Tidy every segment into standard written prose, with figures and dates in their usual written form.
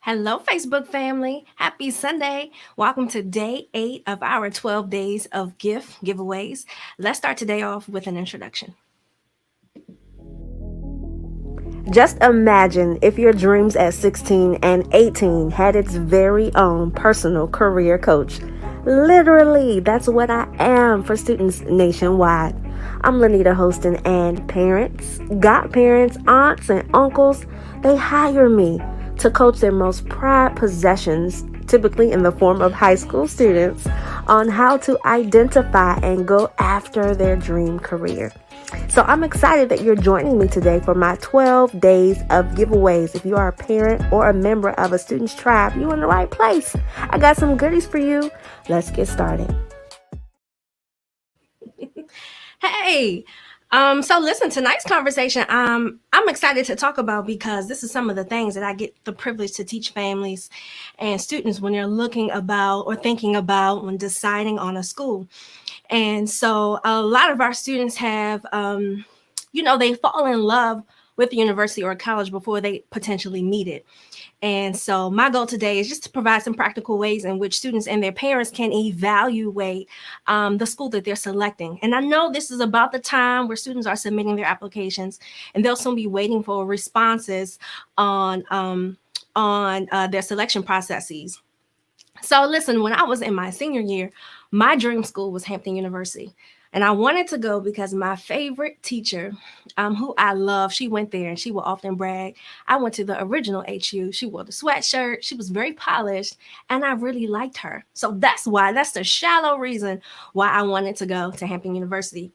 Hello, Facebook family. Happy Sunday. Welcome to day 8 of our 12 days of gift giveaways. Let's start today off with an introduction. Just imagine if your dreams at 16 and 18 had its very own personal career coach. Literally, that's what I am for students nationwide. I'm Lanita Hostin, and parents, godparents, aunts, and uncles, they hire me to coach their most prized possessions, typically in the form of high school students, on how to identify and go after their dream career. So I'm excited that you're joining me today for my 12 days of giveaways. If you are a parent or a member of a student's tribe, you're in the right place. I got some goodies for you. Let's get started. Hey, so listen, tonight's conversation, I'm excited to talk about because this is some of the things that I get the privilege to teach families and students when they're looking about or thinking about when deciding on a school. And so a lot of our students have, they fall in love with the university or college before they potentially meet it. And so my goal today is just to provide some practical ways in which students and their parents can evaluate the school that they're selecting. And I know this is about the time where students are submitting their applications, and they'll soon be waiting for responses on their selection processes. So listen, when I was in my senior year, my dream school was Hampton University. And I wanted to go because my favorite teacher, who I love, she went there and she would often brag. I went to the original HU. She wore the sweatshirt. She was very polished and I really liked her. So that's the shallow reason why I wanted to go to Hampton University.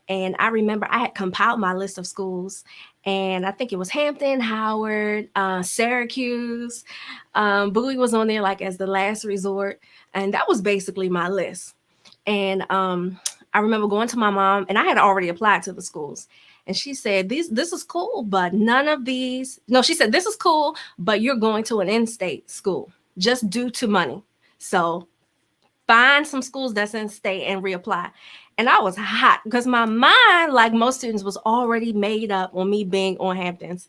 And I remember I had compiled my list of schools, and I think it was Hampton, Howard, Syracuse. Bowie was on there like as the last resort, and that was basically my list. And I remember going to my mom, and I had already applied to the schools. And she said, this is cool, but none of these. No, she said, this is cool, but you're going to an in-state school just due to money. So find some schools that's in state and reapply. And I was hot because my mind, like most students, was already made up on me being on Hampton's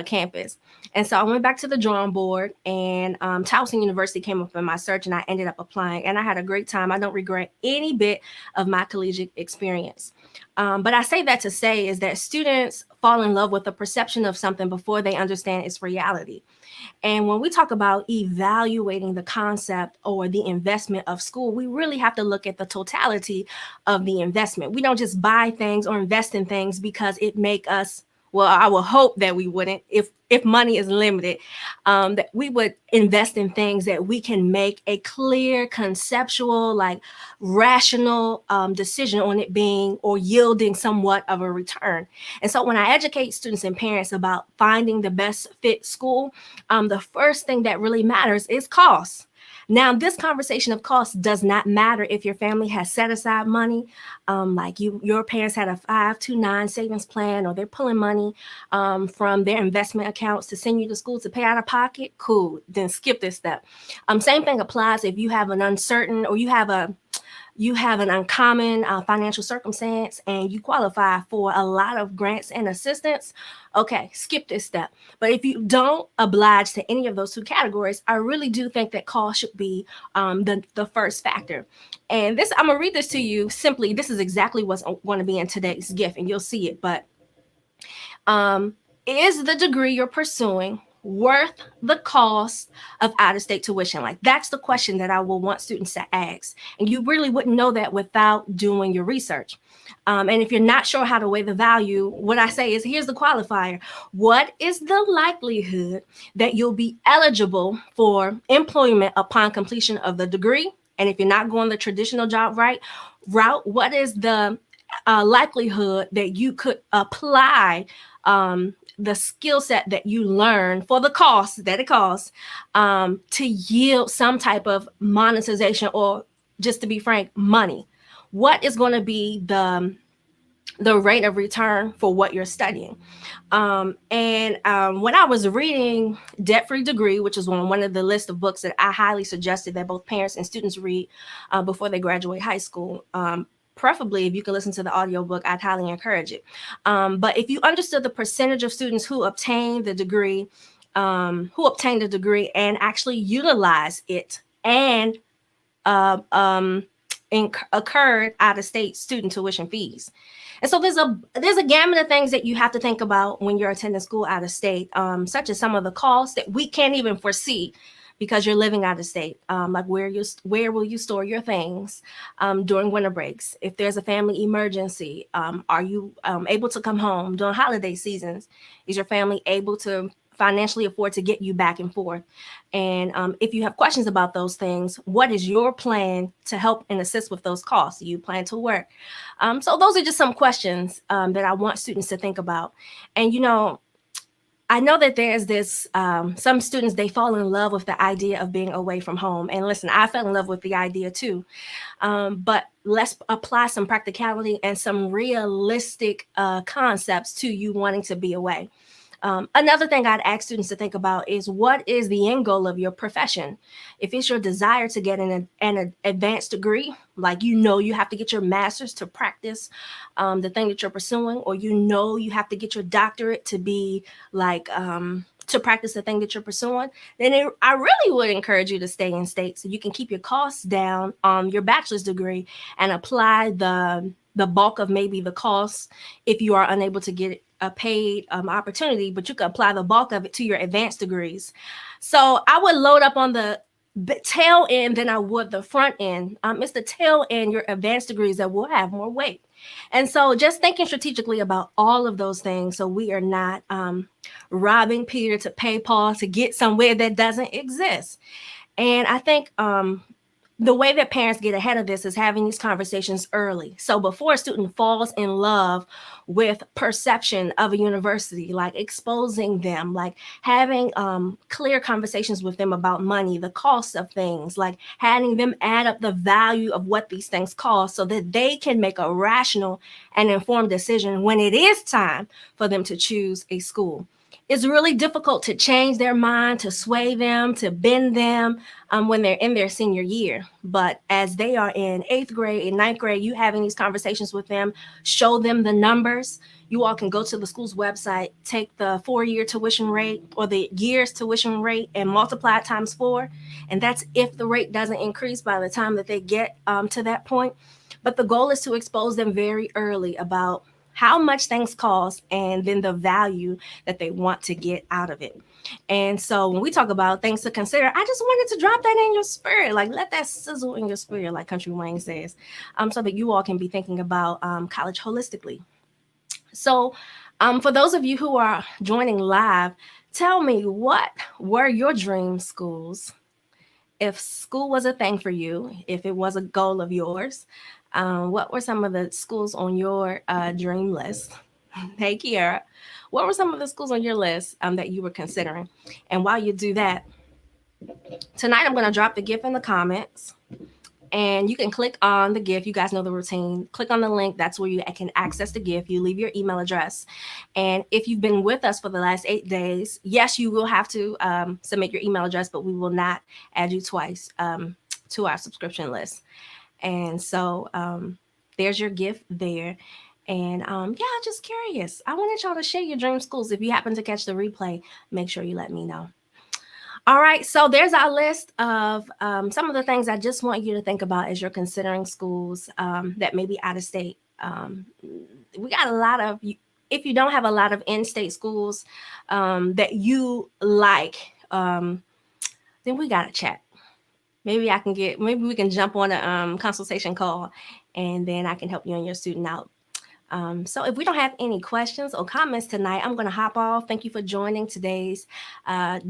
campus. And so I went back to the drawing board, and Towson University came up in my search, and I ended up applying. And I had a great time. I don't regret any bit of my collegiate experience. But I say that to say is that students fall in love with the perception of something before they understand its reality. And when we talk about evaluating the concept or the investment of school, we really have to look at the totality of the investment. We don't just buy things or invest in things because it make us, well, I will hope that we wouldn't, if money is limited, that we would invest in things that we can make a clear, conceptual, like rational decision on it being or yielding somewhat of a return. And so when I educate students and parents about finding the best fit school, the first thing that really matters is cost. Now, this conversation of cost does not matter if your family has set aside money, like your parents had a 529 savings plan, or they're pulling money from their investment accounts to send you to school to pay out of pocket. Cool, then skip this step. Same thing applies if you have an uncertain or you have an uncommon financial circumstance and you qualify for a lot of grants and assistance. Okay, skip this step. But if you don't oblige to any of those two categories, I really do think that cost should be the first factor. And this, I'm gonna read this to you simply. This is exactly what's going to be in today's gift, and you'll see it. But is the degree you're pursuing worth the cost of out-of-state tuition? Like, that's the question that I will want students to ask. And you really wouldn't know that without doing your research. And if you're not sure how to weigh the value, what I say is, here's the qualifier. What is the likelihood that you'll be eligible for employment upon completion of the degree? And if you're not going the traditional job route, what is the likelihood that you could apply the skill set that you learn for the cost that it costs to yield some type of monetization, or just to be frank, money? What is going to be the rate of return for what you're studying? And when I was reading Debt Free Degree, which is one of the list of books that I highly suggested that both parents and students read before they graduate high school, preferably if you can listen to the audiobook, I'd highly encourage it. But if you understood the percentage of students who obtain the degree who obtained a degree and actually utilize it and uh, um, occurred out of state student tuition fees. And so there's a gamut of things that you have to think about when you're attending school out of state, such as some of the costs that we can't even foresee because you're living out of state, like where will you store your things during winter breaks? If there's a family emergency, are you able to come home during holiday seasons? Is your family able to financially afford to get you back and forth? And if you have questions about those things, what is your plan to help and assist with those costs? Do you plan to work? So those are just some questions that I want students to think about. And I know that there's this, some students, they fall in love with the idea of being away from home. And listen, I fell in love with the idea too. But let's apply some practicality and some realistic concepts to you wanting to be away. Another thing I'd ask students to think about is, what is the end goal of your profession? If it's your desire to get an advanced degree, like you have to get your master's to practice the thing that you're pursuing, or you have to get your doctorate to be like to practice the thing that you're pursuing, then I really would encourage you to stay in state so you can keep your costs down on your bachelor's degree and apply the bulk of maybe the costs if you are unable to get a paid opportunity, but you can apply the bulk of it to your advanced degrees. So I would load up on the tail end than I would the front end. It's the tail end, your advanced degrees, that will have more weight. And so just thinking strategically about all of those things so we are not robbing Peter to pay Paul to get somewhere that doesn't exist. And I think the way that parents get ahead of this is having these conversations early. So before a student falls in love with perception of a university, like exposing them, like having clear conversations with them about money, the cost of things, like having them add up the value of what these things cost so that they can make a rational and informed decision when it is time for them to choose a school. It's really difficult to change their mind, to sway them, to bend them when they're in their senior year. But as they are in 8th grade and 9th grade, you having these conversations with them, show them the numbers. You all can go to the school's website, take the 4-year tuition rate or the year's tuition rate and multiply it times 4. And that's if the rate doesn't increase by the time that they get to that point. But the goal is to expose them very early about how much things cost and then the value that they want to get out of it. And so when we talk about things to consider, I just wanted to drop that in your spirit, like let that sizzle in your spirit, like Country Wayne says, so that you all can be thinking about college holistically. So for those of you who are joining live, tell me, what were your dream schools? If school was a thing for you, if it was a goal of yours, what were some of the schools on your dream list? Hey, Kiara, what were some of the schools on your list that you were considering? And while you do that, tonight I'm going to drop the GIF in the comments. And you can click on the GIF. You guys know the routine. Click on the link. That's where you can access the GIF. You leave your email address. And if you've been with us for the last 8 days, yes, you will have to submit your email address, but we will not add you twice to our subscription list. And so there's your GIF there. And yeah, just curious. I wanted y'all to share your dream schools. If you happen to catch the replay, make sure you let me know. All right, so there's our list of some of the things I just want you to think about as you're considering schools that may be out of state. We got a lot of, if you don't have a lot of in-state schools that you like, then we got to chat. Maybe we can jump on a consultation call, and then I can help you and your student out. So if we don't have any questions or comments tonight, I'm going to hop off. Thank you for joining today's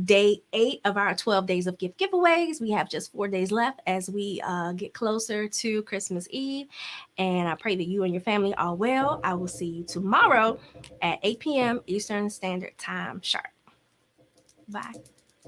day 8 of our 12 days of gift giveaways. We have just 4 days left as we get closer to Christmas Eve. And I pray that you and your family are well. I will see you tomorrow at 8 p.m. Eastern Standard Time sharp. Bye.